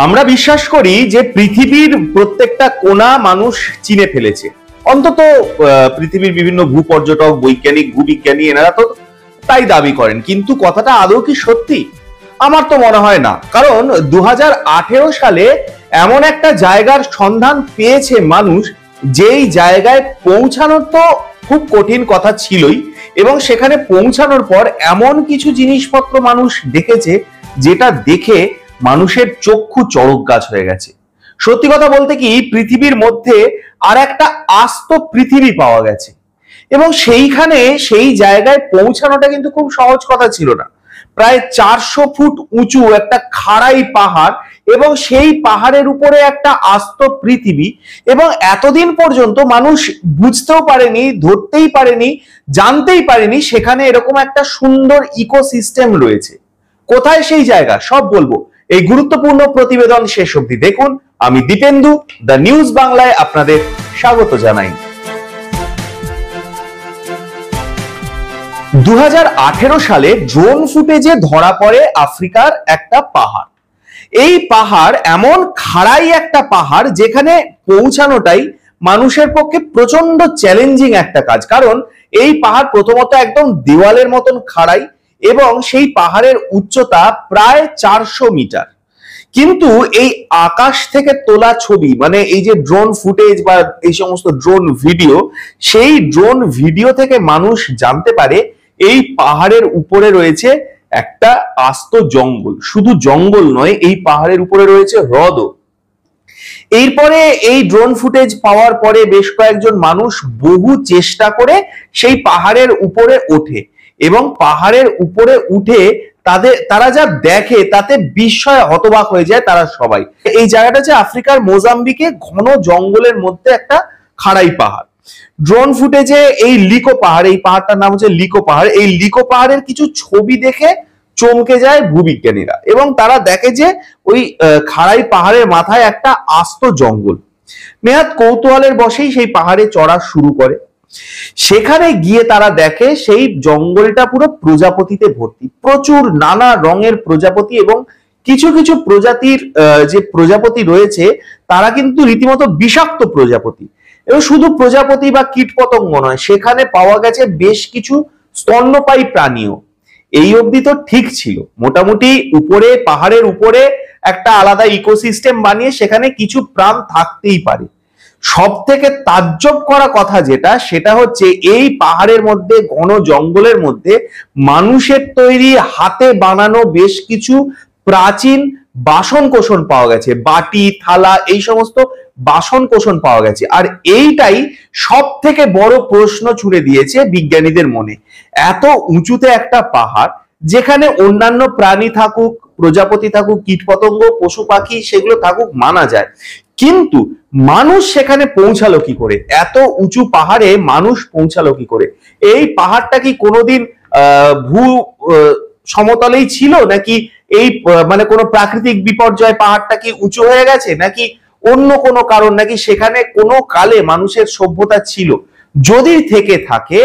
আমরা বিশ্বাস করি যে পৃথিবীর প্রত্যেকটা কোণা মানুষ চিনে ফেলেছে। অন্তত পৃথিবীর বিভিন্ন ভূপর্যটক, বৈজ্ঞানিক, ভূবিজ্ঞানী এনারা তো তাই দাবি করেন। কিন্তু কথাটা আদৌ কি সত্যি? আমার তো মনে হয় না। কারণ 2018 সালে এমন একটা জায়গার সন্ধান পেয়েছে মানুষ, যেই জায়গায় পৌঁছানোর তো খুব কঠিন কথা ছিলই, এবং সেখানে পৌঁছানোর পর এমন কিছু জিনিসপত্র মানুষ দেখেছে যেটা দেখে মানুষের চক্ষু চড়ক গাছ হয়ে গেছে। সত্যি কথা বলতে কি, পৃথিবীর মধ্যে আর একটা আস্ত পৃথিবী পাওয়া গেছে, এবং সেইখানে সেই জায়গায় পৌঁছানোটা কিন্তু খুব সহজ কথা ছিল না। প্রায় 400 ফুট উঁচু একটা খাড়াই পাহাড়, এবং সেই পাহাড়ের উপরে একটা আস্ত পৃথিবী, এবং এতদিন পর্যন্ত মানুষ বুঝতেও পারেনি, ধরতেই পারেনি, জানতেই পারেনি সেখানে এরকম একটা সুন্দর ইকোসিস্টেম রয়েছে। কোথায় সেই জায়গা সব বলবো এই গুরুত্বপূর্ণ প্রতিবেদন শেষ অবধি দেখুন। আমি দীপেন্দু, দ্য নিউজ বাংলায় আপনাদের স্বাগত জানাই। 2018 সালে ড্রোন ফুটেজে ধরা পড়ে আফ্রিকার একটা পাহাড়। এই পাহাড় এমন খাড়াই একটা পাহাড় যেখানে পৌঁছানোটাই মানুষের পক্ষে প্রচন্ড চ্যালেঞ্জিং একটা কাজ। কারণ এই পাহাড় প্রথমত একদম দেওয়ালের মতন খাড়াই, এবং সেই পাহাড়ের উচ্চতা প্রায় 400 মিটার। কিন্তু এই আকাশ থেকে তোলা ছবি, মানে এই যে ড্রোন ফুটেজ বা এই সমস্ত ড্রোন ভিডিও, সেই ড্রোন ভিডিও থেকে মানুষ জানতে পারে এই পাহাড়ের উপরে রয়েছে একটা আস্ত জঙ্গল। শুধু জঙ্গল নয়, এই পাহাড়ের উপরে রয়েছে হ্রদও। এরপরে এই ড্রোন ফুটেজ পাওয়ার পরে বেশ কয়েকজন মানুষ বহু চেষ্টা করে সেই পাহাড়ের উপরে ওঠে, এবং পাহাড়ের উপরে উঠে তারা যা দেখে তাতে বিস্ময়ে হতবাক হয়ে যায় তারা সবাই। এই জায়গাটা হচ্ছে আফ্রিকার মোজাম্বিকে ঘন জঙ্গলের মধ্যে একটা খাড়াই পাহাড়। ড্রোন ফুটেজে এই লিকো পাহাড়, এই পাহাড়টার নাম হচ্ছে লিকো পাহাড়, এই লিকো পাহাড়ের কিছু ছবি দেখে চমকে যায় ভূবিজ্ঞানীরা, এবং তারা দেখে যে ওই খাড়াই পাহাড়ের মাথায় একটা আস্ত জঙ্গল। নেহাত কৌতূহলের বশেই সেই পাহাড়ে চড়া শুরু করে। সেখানে গিয়ে তারা দেখে সেই জঙ্গলটা পুরো প্রজাপতিতে ভর্তি, প্রচুর নানা রঙের প্রজাপতি, এবং কিছু কিছু প্রজাতির যে প্রজাপতি রয়েছে তারা কিন্তু রীতিমতো বিষাক্ত প্রজাপতি। এবং শুধু প্রজাপতি বা কীটপতঙ্গ নয়, সেখানে পাওয়া গেছে বেশ কিছু স্তন্যপায়ী প্রাণীও। এই অবধি তো ঠিক ছিল, মোটামুটি উপরে পাহাড়ের উপরে একটা আলাদা ইকোসিস্টেম বানিয়ে সেখানে কিছু প্রাণ থাকতেই পারে। সব থেকে তাজ্জব করা কথা যেটা, সেটা হচ্ছে এই পাহাড়ের মধ্যে, ঘন জঙ্গলের মধ্যে মানুষের তৈরি হাতে বানানো বেশ কিছু প্রাচীন বাসন কোসন পাওয়া গেছে। বাটি, থালা, এই সমস্ত বাসন কোসন পাওয়া গেছে। আর এইটাই সব থেকে বড় প্রশ্ন ছুড়ে দিয়েছে বিজ্ঞানীদের মনে। এত উঁচুতে একটা পাহাড়, যেখানে অন্যান্য প্রাণী থাকুক, প্রজাপতি থাকুক, কীটপতঙ্গ, পশু পাখি সেগুলো থাকুক মানা যায়, কিন্তু মানুষ সেখানে পৌঁছালো কি করে? এত উঁচু পাহাড়ে মানুষ পৌঁছালো কি করে? এই পাহাড়টা কি কোনোদিন ভূ সমতলেই ছিল, নাকি এই মানে কোনো প্রাকৃতিক বিপর্যয় পাহাড়টা কি উঁচু হয়ে গেছে, নাকি অন্য কোনো কারণ, নাকি সেখানে কোনো কালে মানুষের সভ্যতা ছিল? যদি থেকে থাকে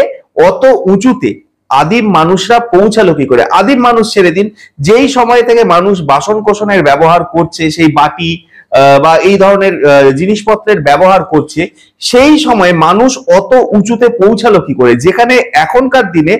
অত উঁচুতে, আদিম মানুষরা পৌঁছালো কি করে? আদিম মানুষ ছেড়ে দিন, যেই সময় থেকে মানুষ বাসন কোসনের ব্যবহার করছে, সেই বাটি বা এই ধরনের জিনিসপত্রের ব্যবহার করছে, সেই সময় মানুষ অত উঁচুতে পৌঁছালো কি করে? যেখানে এখনকার দিনে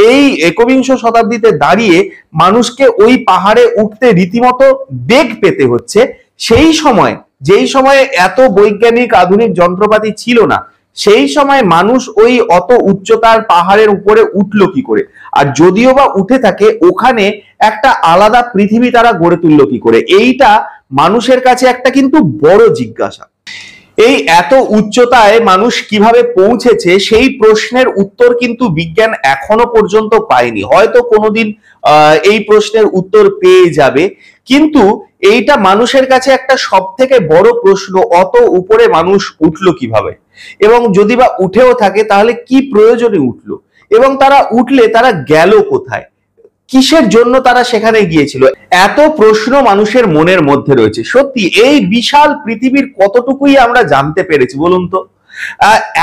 এই একবিংশ শতাব্দীতে দাঁড়িয়ে মানুষকে ওই পাহাড়ে উঠতে রীতিমতো বেগ পেতে হচ্ছে, সেই সময়, যেই সময়ে এত বৈজ্ঞানিক আধুনিক যন্ত্রপাতি ছিল না, সেই সময় মানুষ ওই অত উচ্চতার পাহাড়ের উপরে উঠলো কি করে? আর যদিও বা উঠে থাকে, ওখানে একটা আলাদা পৃথিবী তারা গড়ে তুললো কি করে? এইটা মানুষের কাছে একটা কিন্তু বড় জিজ্ঞাসা। এই এত উচ্চতায় মানুষ কিভাবে পৌঁছেছে, সেই প্রশ্নের উত্তর কিন্তু বিজ্ঞান এখনো পর্যন্ত পায়নি। হয়তো কোনোদিন এই প্রশ্নের উত্তর পেয়ে যাবে, কিন্তু এইটা মানুষের কাছে একটা সব থেকে বড় প্রশ্ন। অত উপরে মানুষ উঠলো কিভাবে, এবং যদি বা উঠেও থাকে তাহলে কি প্রয়োজনে উঠলো, এবং তারা উঠলে তারা গেল কোথায়, কিসের জন্য তারা সেখানে গিয়েছিল? এত প্রশ্ন মানুষের মনের মধ্যে রয়েছে। সত্যি এই বিশাল পৃথিবীর কতটুকুই আমরা জানতে পেরেছি বলুন তো?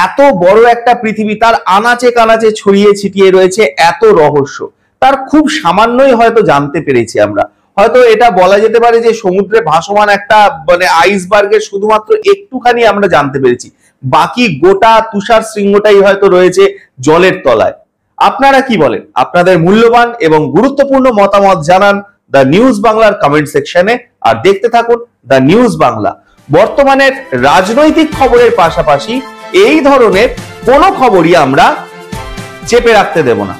এত বড় একটা পৃথিবী, তার আনাচে কানাচে ছড়িয়ে ছিটিয়ে রয়েছে এত রহস্য, তার খুব সামান্যই হয়তো জানতে পেরেছি আমরা। হয়তো এটা বলা যেতে পারে যে সমুদ্রে ভাসমান একটা মানে আইসবার্গের শুধুমাত্র একটুখানি আমরা জানতে পেরেছি, বাকি গোটা তুষার শৃঙ্গটাই হয়তো রয়েছে জলের তলায়। আপনারা কি বলেন? আপনাদের মূল্যবান এবং গুরুত্বপূর্ণ মতামত জানান দ্য নিউজ বাংলার কমেন্ট সেকশনে। আর দেখতে থাকুন দ্য নিউজ বাংলা। বর্তমানের রাজনৈতিক খবরের পাশাপাশি এই ধরনের কোনো খবরই আমরা চেপে রাখতে দেব না।